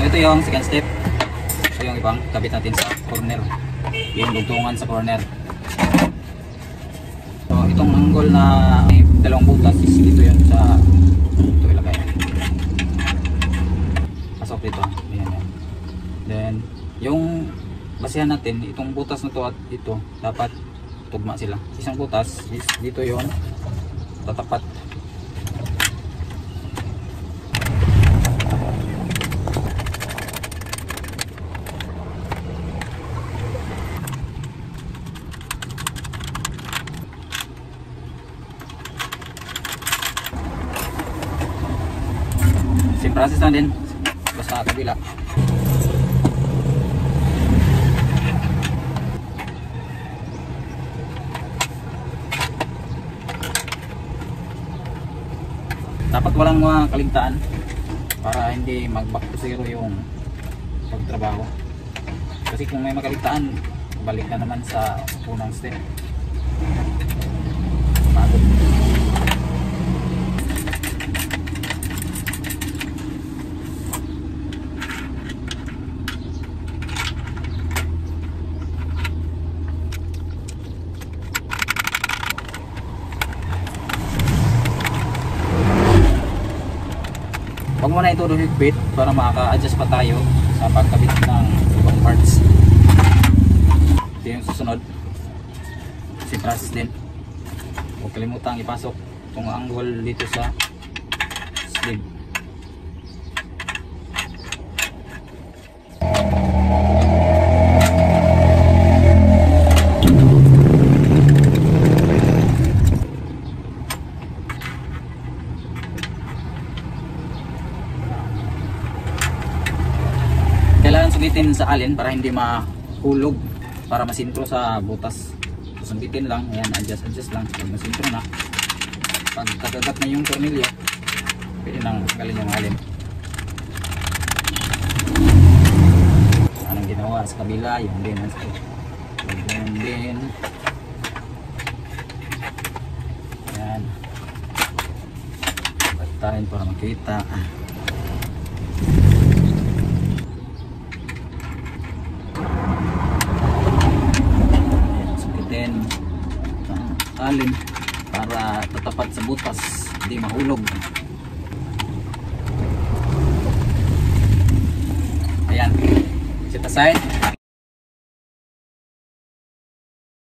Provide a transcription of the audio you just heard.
ito yung second step. Ito yung ibang kabit natin sa corner. Yung dugtungan sa corner. So itong angle na may dalawang butas is dito yun sa ito ilagay. Pasok dito. Ayan yan. Then yung basihan natin, itong butas na to at ito dapat tugma sila. Isang butas is dito yun tatapat. Same process lang din basta kabila. Dapat walang kaligtaan para hindi mag-back to zero yung pagtrabaho. Kasi kung may makaligtaan, balik na naman sa unang step. Pagod. Huwag mo na ito higpit para makaka-adjust pa tayo sa pagkabit ng ibang parts. Ito yung susunod. Si process din. Huwag kalimutang ipasok itong angle dito sa sleeve. Kailangan sulitin sa alin para hindi mahulog, para masintro sa butas. Susungitin lang, ayan, adjust lang, pag masintro na, pag kagagat na yung tornilyo, pwede nang galin yung alin. Anong ginawa sa kabila, yung din, ayan, patayin para makita. Alin para tatapat sa butas, hindi mahulog. Ayan, set aside.